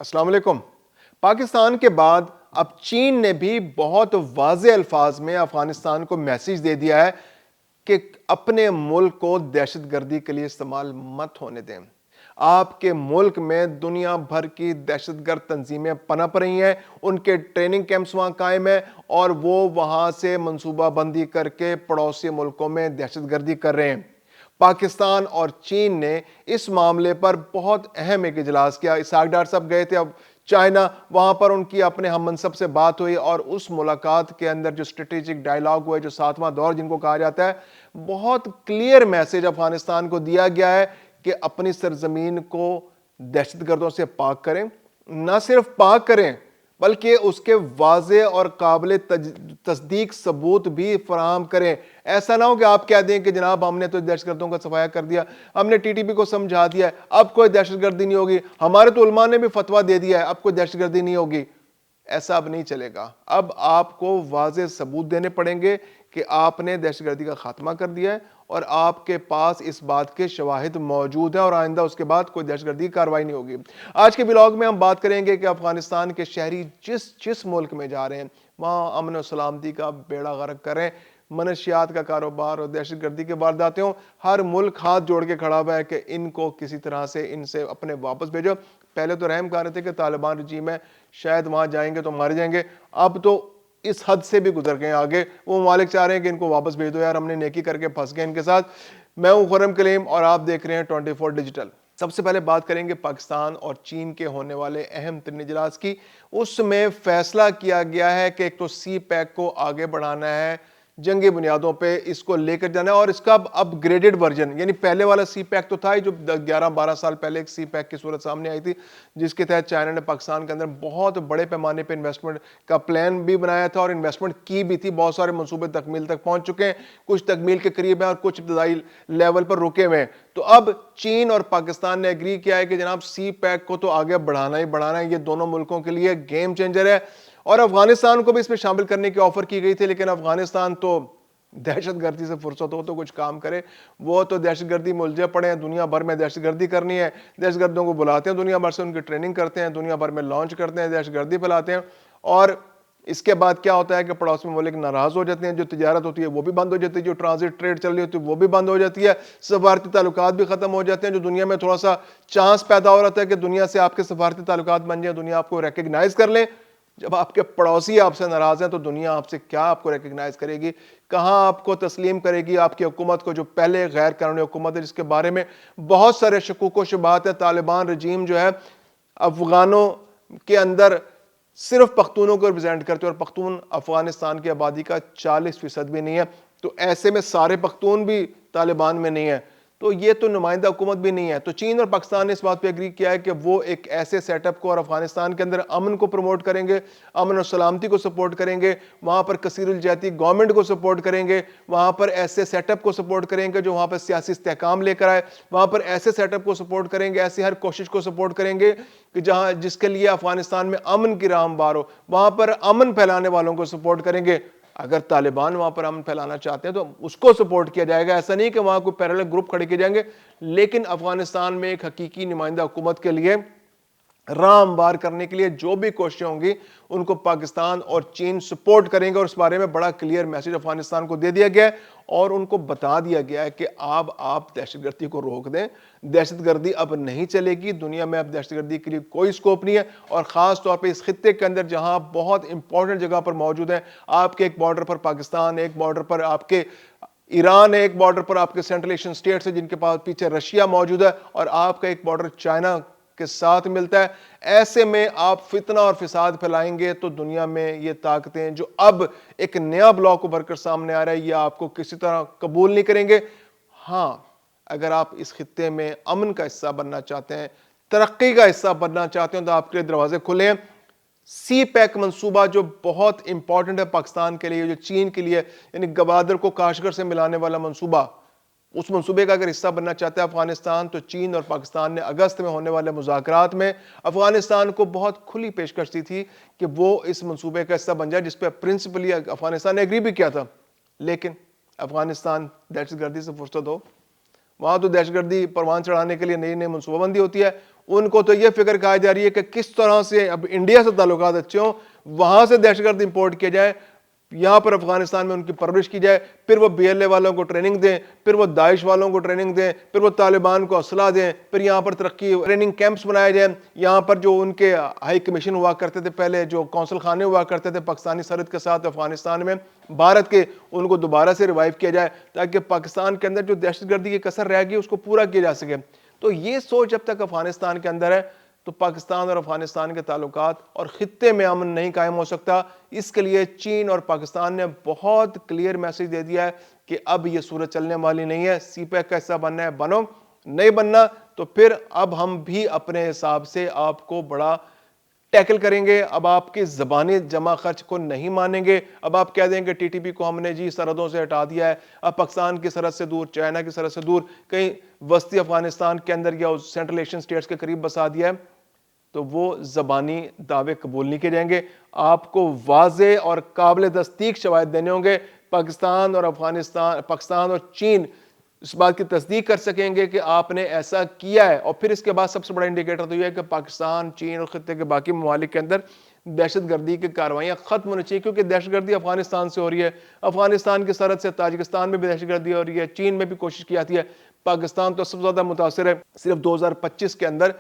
السلام علیکم۔ پاکستان کے بعد اب چین نے بھی بہت واضح الفاظ میں افغانستان کو میسج دے دیا ہے کہ اپنے ملک کو دہشت گردی کے لیے استعمال مت ہونے دیں۔ آپ کے ملک میں دنیا بھر کی دہشت گرد تنظیمیں پنپ رہی ہیں، ان کے ٹریننگ کیمپس وہاں قائم ہیں اور وہ وہاں سے منصوبہ بندی کر کے پڑوسی ملکوں میں دہشت گردی کر رہے ہیں۔ پاکستان اور چین نے اس معاملے پر بہت اہم ایک اجلاس کیا۔ اسحاق ڈار صاحب گئے تھے اب چائنا، وہاں پر ان کی اپنے ہم منصب سے بات ہوئی اور اس ملاقات کے اندر جو اسٹریٹجک ڈائیلاگ ہوئے، جو ساتواں دور جن کو کہا جاتا ہے، بہت کلیئر میسج افغانستان کو دیا گیا ہے کہ اپنی سرزمین کو دہشت گردوں سے پاک کریں۔ نہ صرف پاک کریں بلکہ اس کے واضح اور قابل تصدیق ثبوت بھی فراہم کریں۔ ایسا نہ ہو کہ آپ کہہ دیں کہ جناب ہم نے تو دہشت گردوں کا صفایا کر دیا، ہم نے ٹی ٹی پی کو سمجھا دیا ہے، اب کوئی دہشت گردی نہیں ہوگی، ہمارے تو علماء نے بھی فتویٰ دے دیا ہے، اب کوئی دہشت گردی نہیں ہوگی۔ ایسا اب نہیں چلے گا۔ اب آپ کو واضح ثبوت دینے پڑیں گے کہ آپ نے دہشت گردی کا خاتمہ کر دیا ہے اور آپ کے پاس اس بات کے شواہد موجود ہیں اور آئندہ اس کے بعد کوئی دہشت گردی کارروائی نہیں ہوگی۔ آج کے ولاگ میں ہم بات کریں گے کہ افغانستان کے شہری جس ملک میں جا رہے ہیں وہاں امن و سلامتی کا بیڑا غرق کریں، منشیات کا کاروبار اور دہشت گردی کے وارداتیں ہوں، ہر ملک ہاتھ جوڑ کے کھڑا ہوا ہے کہ ان کو کسی طرح سے ان سے اپنے واپس بھیجو۔ پہلے تو رحم کر رہے تھے کہ طالبان رجیم ہے، شاید وہاں جائیں گے تو مر جائیں گے، اب تو اس حد سے بھی گزر گئے آگے۔ وہ ممالک چاہ رہے ہیں کہ ان کو واپس بھیج دو، یار ہم نے نیکی کر کے پھنس گئے ان کے ساتھ۔ میں ہوں خرم کلیم اور آپ دیکھ رہے ہیں 24 ڈیجیٹل۔ سب سے پہلے بات کریں گے پاکستان اور چین کے ہونے والے اہم ترین اجلاس کی۔ اس میں فیصلہ کیا گیا ہے کہ ایک تو سی پیک کو آگے بڑھانا ہے، جنگی بنیادوں پہ اس کو لے کر جانا ہے اور اس کا اپ گریڈڈ ورژن، یعنی پہلے والا سی پیک تو تھا ہی جو 11-12 سال پہلے ایک سی پیک کی صورت سامنے آئی تھی، جس کے تحت چائنا نے پاکستان کے اندر بہت بڑے پیمانے پہ انویسٹمنٹ کا پلان بھی بنایا تھا اور انویسٹمنٹ کی بھی تھی۔ بہت سارے منصوبے تکمیل تک پہنچ چکے ہیں، کچھ تکمیل کے قریب ہیں اور کچھ ابتدائی لیول پر رکے ہوئے ہیں۔ تو اب چین اور پاکستان نے ایگری کیا ہے کہ جناب سی پیک کو تو آگے بڑھانا ہی بڑھانا ہے، یہ دونوں ملکوں کے لیے گیم چینجر ہے۔ اور افغانستان کو بھی اس میں شامل کرنے کی آفر کی گئی تھی، لیکن افغانستان تو دہشت گردی سے فرصت ہو تو کچھ کام کرے، وہ تو دہشت گردی ملجھے پڑے ہیں، دنیا بھر میں دہشت گردی کرنی ہے، دہشت گردوں کو بلاتے ہیں دنیا بھر سے، ان کی ٹریننگ کرتے ہیں، دنیا بھر میں لانچ کرتے ہیں، دہشت گردی پھیلاتے ہیں اور اس کے بعد کیا ہوتا ہے کہ پڑوسی ممالک ناراض ہو جاتے ہیں، جو تجارت ہوتی ہے وہ بھی بند ہو جاتی ہے، جو ٹرانزٹ ٹریڈ چل رہی ہوتی ہے وہ بھی بند ہو جاتی ہے، سفارتی تعلقات بھی ختم ہو جاتے ہیں۔ جو دنیا میں تھوڑا سا چانس پیدا ہو رہا ہے کہ دنیا سے آپ کے سفارتی تعلقات بن جائیں، دنیا آپ کو ریکگنائز کر لیں، جب آپ کے پڑوسی آپ سے ناراض ہیں تو دنیا آپ سے کیا آپ کو ریکگنائز کرے گی، کہاں آپ کو تسلیم کرے گی آپ کی حکومت کو، جو پہلے غیر قانونی حکومت ہے جس کے بارے میں بہت سارے شکوک و شبہات ہیں۔ طالبان رجیم جو ہے افغانوں کے اندر صرف پختونوں کو ریپرزینٹ کرتے ہیں اور پختون افغانستان کی آبادی کا 40% بھی نہیں ہے، تو ایسے میں سارے پختون بھی طالبان میں نہیں ہیں، تو یہ تو نمائندہ حکومت بھی نہیں ہے۔ تو چین اور پاکستان نے اس بات پہ اگری کیا ہے کہ وہ ایک ایسے سیٹ اپ کو اور افغانستان کے اندر امن کو پروموٹ کریں گے، امن اور سلامتی کو سپورٹ کریں گے، وہاں پر کثیر الجہتی گورنمنٹ کو سپورٹ کریں گے، وہاں پر ایسے سیٹ اپ کو سپورٹ کریں گے جو وہاں پر سیاسی استحکام لے کر آئے، وہاں پر ایسے سیٹ اپ کو سپورٹ کریں گے، ایسی ہر کوشش کو سپورٹ کریں گے کہ جس کے لیے افغانستان میں امن کی راہ ہموار ہو، وہاں پر امن پھیلانے والوں کو سپورٹ کریں گے۔ اگر طالبان وہاں پر امن پھیلانا چاہتے ہیں تو اس کو سپورٹ کیا جائے گا، ایسا نہیں کہ وہاں کوئی پیرالل گروپ کھڑے کیے جائیں گے، لیکن افغانستان میں ایک حقیقی نمائندہ حکومت کے لیے راہ ہموار کرنے کے لیے جو بھی کوششیں ہوں گی ان کو پاکستان اور چین سپورٹ کریں گے، اور اس بارے میں بڑا کلیئر میسج افغانستان کو دے دیا گیا ہے اور ان کو بتا دیا گیا ہے کہ آپ دہشت گردی کو روک دیں، دہشت گردی اب نہیں چلے گی، دنیا میں اب دہشت گردی کے لیے کوئی سکوپ نہیں ہے، اور خاص طور پہ اس خطے کے اندر جہاں بہت امپورٹنٹ جگہ پر موجود ہے، آپ کے ایک بارڈر پر پاکستان، ایک بارڈر پر آپ کے ایران ہے، ایک بارڈر پر آپ کے سینٹرل ایشین سٹیٹس ہیں جن کے پاس پیچھے رشیا موجود ہے، اور آپ کا ایک بارڈر چائنا کے ساتھ ملتا ہے۔ ایسے میں آپ فتنہ اور فساد پھیلائیں گے تو دنیا میں یہ طاقتیں جو اب ایک نیا بلاک ابھر کر سامنے آ رہا ہے یہ آپ کو کسی طرح قبول نہیں کریں گے۔ ہاں، اگر آپ اس خطے میں امن کا حصہ بننا چاہتے ہیں، ترقی کا حصہ بننا چاہتے ہیں تو آپ کے لیے دروازے کھلے ہیں۔ سی پیک منصوبہ جو بہت امپورٹنٹ ہے پاکستان کے لیے، جو چین کے لیے، یعنی گوادر کو کاشغر سے ملانے والا منصوبہ، اس منصوبے کا اگر حصہ بننا چاہتا ہے افغانستان، تو چین اور پاکستان نے اگست میں ہونے والے مذاکرات میں افغانستان کو بہت کھلی پیشکش دی تھی کہ وہ اس منصوبے کا حصہ بن جائے، جس پہ پرنسپلی افغانستان نے ایگری بھی کیا تھا۔ لیکن افغانستان دہشت گردی سے فرصت ہو، وہاں تو دہشت گردی پروان چڑھانے کے لیے نئی نئی منصوبہ بندی ہوتی ہے، ان کو تو یہ فکر کھائی جا رہی ہے کہ کس طرح سے اب انڈیا سے تعلقات اچھے ہوں، وہاں سے دہشت گرد امپورٹ کیا جائے، یہاں پر افغانستان میں ان کی پرورش کی جائے، پھر وہ BLA والوں کو ٹریننگ دیں، پھر وہ داعش والوں کو ٹریننگ دیں، پھر وہ طالبان کو اسلحہ دیں، پھر یہاں پر ترقی ٹریننگ کیمپس بنائے جائیں، یہاں پر جو ان کے ہائی کمیشن ہوا کرتے تھے پہلے، جو کونسل خانے ہوا کرتے تھے پاکستانی سرحد کے ساتھ افغانستان میں بھارت کے، ان کو دوبارہ سے ریوائیو کیا جائے تاکہ پاکستان کے اندر جو دہشت گردی کی کسر رہ گئی اس کو پورا کیا جا سکے۔ تو یہ سوچ جب تک افغانستان کے اندر ہے تو پاکستان اور افغانستان کے تعلقات اور خطے میں امن نہیں قائم ہو سکتا۔ اس کے لیے چین اور پاکستان نے بہت کلیئر میسج دے دیا ہے کہ اب یہ صورت چلنے والی نہیں ہے، سی پیک کا حصہ بننا ہے بنو، نہیں بننا تو پھر اب ہم بھی اپنے حساب سے آپ کو بڑا ٹیکل کریں گے، اب آپ کی زبانی جمع خرچ کو نہیں مانیں گے، اب آپ کہہ دیں کہ TTP کو ہم نے جی سرحدوں سے ہٹا دیا ہے، اب پاکستان کی سرحد سے دور، چائنا کی سرحد سے دور، کہیں وسطی افغانستان کے اندر یا سینٹرل ایشین سٹیٹس کے قریب بسا دیا ہے، تو وہ زبانی دعوے قبول نہیں کیے جائیں گے۔ آپ کو واضح اور قابل تصدیق شواہد دینے ہوں گے، پاکستان اور چین اس بات کی تصدیق کر سکیں گے کہ آپ نے ایسا کیا ہے، اور پھر اس کے بعد سب سے بڑا انڈیکیٹر تو یہ ہے کہ پاکستان، چین اور خطے کے باقی ممالک کے اندر دہشت گردی کی کارروائیاں ختم ہونی چاہیے، کیونکہ دہشت گردی افغانستان سے ہو رہی ہے، افغانستان کی سرحد سے تاجکستان میں بھی دہشت گردی ہو رہی ہے، چین میں بھی کوشش کی جاتی ہے، پاکستان تو سب سے زیادہ متاثر ہے۔ صرف 2025 کے اندر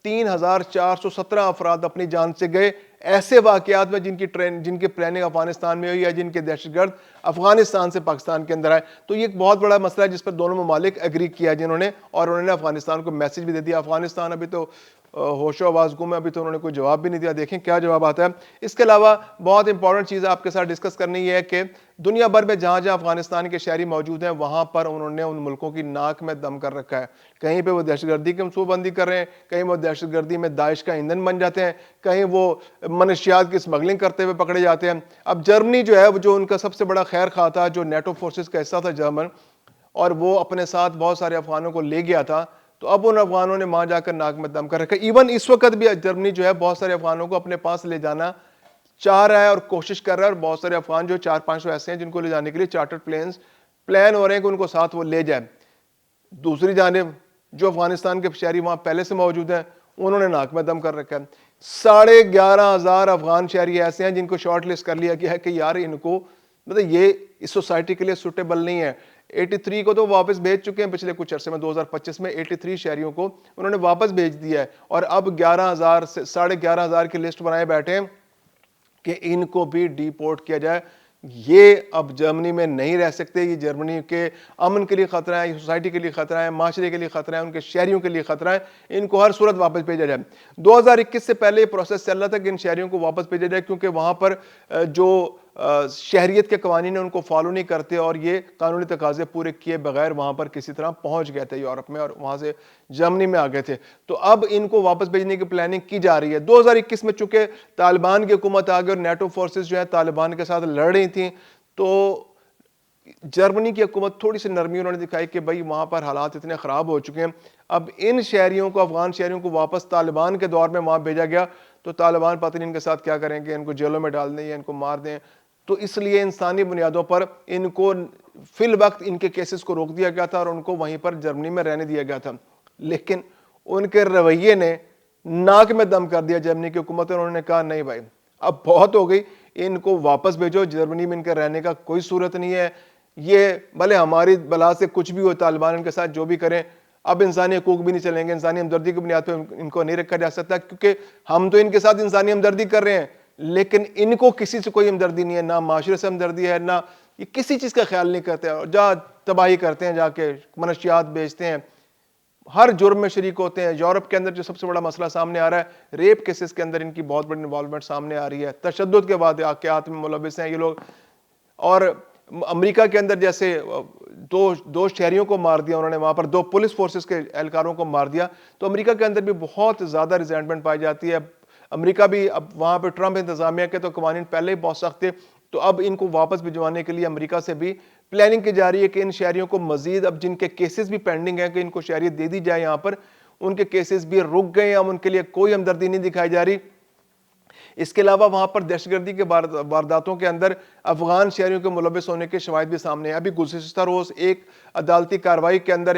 3417 افراد اپنی جان سے گئے ایسے واقعات میں جن کی پلاننگ افغانستان میں ہوئی یا جن کے دہشت گرد افغانستان سے پاکستان کے اندر آئے۔ تو یہ ایک بہت بڑا مسئلہ ہے جس پر دونوں ممالک ایگری کیا جنہوں نے، اور انہوں نے افغانستان کو میسج بھی دے دیا۔ افغانستان ابھی تو ہوش و آواز گم ہے، ابھی تو انہوں نے کوئی جواب بھی نہیں دیا، دیکھیں کیا جواب آتا ہے۔ اس کے علاوہ بہت امپورٹنٹ چیز آپ کے ساتھ ڈسکس کرنی یہ ہے کہ دنیا بھر میں جہاں جہاں افغانستان کے شہری موجود ہیں وہاں پر انہوں نے ان ملکوں کی ناک میں دم کر رکھا ہے، کہیں پہ وہ دہشت گردی کی منصوبہ بندی کر رہے ہیں، کہیں وہ دہشت گردی میں داعش کا ایندھن بن جاتے ہیں، کہیں وہ منشیات کی اسمگلنگ کرتے ہوئے پکڑے جاتے ہیں۔ اب جرمنی جو ہے جو ان کا سب سے بڑا خیر خواہ تھا، جو نیٹو فورسز کا حصہ تھا جرمن، اور وہ اپنے ساتھ بہت سارے افغانوں کو لے گیا تھا، تو اب ان افغانوں نے وہاں جا کر ناک میں دم کر رکھا ہے۔ ایون اس وقت بھی جرمنی جو ہے بہت سارے افغانوں کو اپنے پاس لے جانا چاہ رہا ہے اور کوشش کر رہا ہے، اور بہت سارے افغان جو 400-500 ایسے ہیں جن کو لے جانے کے لیے چارٹر پلان ہو رہے ہیں کہ ان کو ساتھ وہ لے جائیں۔ دوسری جانب جو افغانستان کے شہری وہاں پہلے سے موجود ہیں انہوں نے ناک میں دم کر رکھا ہے۔ 11,500 افغان شہری ایسے ہیں جن کو شارٹ لسٹ کر لیا گیا ہے کہ یار ان کو مطلب یہ اس سوسائٹی کے لیے سوٹیبل نہیں ہے۔ 83 کو تو واپس بھیج چکے ہیں پچھلے کچھ عرصے میں، 2025 میں 83 شہریوں کو انہوں نے واپس بھیج دیا ہے، اور اب 11,000 سے 11,500 کی لسٹ بنائے بیٹھے ہیں کہ ان کو بھی ڈی پورٹ کیا جائے۔ یہ اب جرمنی میں نہیں رہ سکتے، یہ جرمنی کے امن کے لیے خطرہ ہے، یہ سوسائٹی کے لیے خطرہ ہے، معاشرے کے لیے خطرہ ہے، ان کے شہریوں کے لیے خطرہ ہے، ان کو ہر صورت واپس بھیجا جائے۔ 2021 سے پہلے یہ پروسیس چل رہا تھا کہ ان شہریوں کو واپس بھیجا جائے، کیونکہ وہاں پر جو شہریت کے قوانین ان کو فالو نہیں کرتے، اور یہ قانونی تقاضے پورے کیے بغیر وہاں پر کسی طرح پہنچ گئے تھے یورپ میں، اور وہاں سے جرمنی میں آ گئے تھے۔ تو اب ان کو واپس بھیجنے کی پلاننگ کی جا رہی ہے۔ 2021 میں چونکہ طالبان کی حکومت آ گئی اور نیٹو فورسز جو ہے طالبان کے ساتھ لڑ رہی تھیں، تو جرمنی کی حکومت تھوڑی سی نرمی انہوں نے دکھائی کہ بھائی وہاں پر حالات اتنے خراب ہو چکے ہیں، اب ان شہریوں کو، افغان شہریوں کو واپس طالبان کے دور میں وہاں بھیجا گیا تو طالبان پتہ نہیں ان کے ساتھ کیا کریں گے، ان کو جیلوں میں ڈال دیں یا ان کو مار دیں۔ تو اس لیے انسانی بنیادوں پر ان کو فی الوقت ان کے کیسز کو روک دیا گیا تھا اور ان کو وہیں پر جرمنی میں رہنے دیا گیا تھا، لیکن ان کے رویے نے ناک میں دم کر دیا جرمنی کی حکومت، اور انہوں نے کہا نہیں بھائی اب بہت ہو گئی، ان کو واپس بھیجو، جرمنی میں ان کے رہنے کا کوئی صورت نہیں ہے، یہ بھلے ہماری بلا سے کچھ بھی ہو، طالبان ان کے ساتھ جو بھی کریں، اب انسانی حقوق بھی نہیں چلیں گے، انسانی ہمدردی کی بنیاد پہ ان کو نہیں رکھا جا سکتا، کیونکہ ہم تو ان کے ساتھ انسانی ہمدردی کر رہے ہیں لیکن ان کو کسی سے کوئی ہمدردی نہیں ہے، نہ معاشرے سے ہمدردی ہے، نہ یہ کسی چیز کا خیال نہیں کرتے، اور جہاں تباہی کرتے ہیں، جا کے منشیات بیچتے ہیں، ہر جرم میں شریک ہوتے ہیں۔ یورپ کے اندر جو سب سے بڑا مسئلہ سامنے آ رہا ہے، ریپ کیسز کے اندر ان کی بہت بڑی انوالومنٹ سامنے آ رہی ہے، تشدد کے واقعات میں ملوث ہیں یہ لوگ، اور امریکہ کے اندر جیسے دو شہریوں کو مار دیا انہوں نے، وہاں پر 2 پولیس فورسز کے اہلکاروں کو مار دیا، تو امریکہ کے اندر بھی بہت زیادہ ریزنٹمنٹ پائی جاتی ہے۔ امریکہ بھی اب وہاں پہ ٹرمپ انتظامیہ کے تو قوانین پہلے ہی بہت سخت تھے، تو اب ان کو واپس بھجوانے کے لیے امریکہ سے بھی پلاننگ کی جا رہی ہے کہ ان شہریوں کو مزید، اب جن کے کیسز بھی پینڈنگ ہیں کہ ان کو شہریت دے دی جائے، یہاں پر ان کے کیسز بھی رک گئے ہیں، اب ان کے لیے کوئی ہمدردی نہیں دکھائی جا رہی۔ اس کے علاوہ وہاں پر دہشت گردی کے وارداتوں کے اندر افغان شہریوں کے ملوث ہونے کے شواہد بھی سامنے ہیں۔ ابھی گزشتہ روز ایک عدالتی کارروائی کے اندر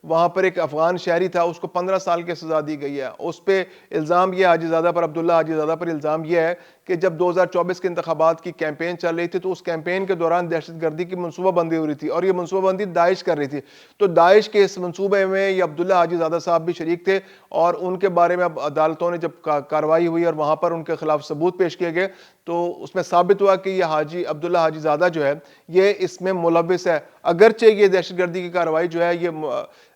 وہاں پر ایک افغان شہری تھا، اس کو 15 سال کی سزا دی گئی ہے۔ اس پہ الزام یہ حاجی زادہ پر، عبداللہ حاجی زادہ پر الزام یہ ہے کہ جب 2024 کے انتخابات کی کیمپین چل رہی تھی تو اس کیمپین کے دوران دہشت گردی کی منصوبہ بندی ہو رہی تھی، اور یہ منصوبہ بندی داعش کر رہی تھی۔ تو داعش کے اس منصوبے میں یہ عبداللہ حاجی زادہ صاحب بھی شریک تھے، اور ان کے بارے میں اب عدالتوں نے جب کارروائی ہوئی اور وہاں پر ان کے خلاف ثبوت پیش کیے گئے تو اس میں ثابت ہوا کہ یہ عبداللہ حاجی زادہ جو ہے یہ اس میں ملوث ہے، اگرچہ یہ دہشت گردی کی کارروائی جو ہے یہ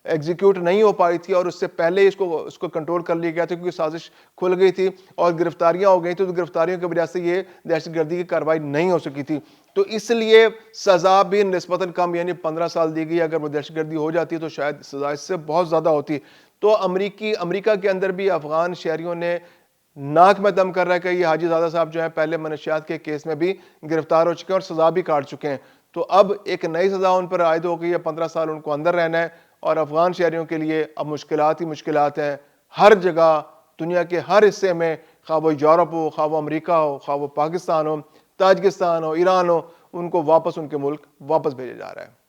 ایگزیکیوٹ نہیں ہو پائی تھی اور اس سے پہلے اس کو کنٹرول کر لیا گیا تھا کیونکہ سازش کھل گئی تھی اور گرفتاریاں ہو گئی تھی، تو گرفتاریوں کی وجہ سے یہ دہشت گردی کی کارروائی نہیں ہو سکی تھی، تو اس لیے سزا بھی نسبتاً کم یعنی 15 سال دی گئی۔ اگر وہ دہشت گردی ہو جاتی تو شاید سزا اس سے بہت زیادہ ہوتی۔ تو امریکہ کے اندر بھی افغان شہریوں نے ناک میں دم کر رہا ہے کہ یہ حاجی زادہ صاحب جو ہیں پہلے منشیات کے کیس میں بھی گرفتار ہو چکے ہیں اور سزا بھی کاٹ چکے ہیں، تو اب ایک نئی سزا ان پر عائد ہو گئی ہے، 15 سال ان کو اندر رہنا ہے، اور افغان شہریوں کے لیے اب مشکلات ہی مشکلات ہیں ہر جگہ، دنیا کے ہر حصے میں، خواہ وہ یورپ ہو، خواہ وہ امریکہ ہو، خواہ وہ پاکستان ہو، تاجکستان ہو، ایران ہو، ان کو واپس ان کے ملک واپس بھیجا جا رہا ہے۔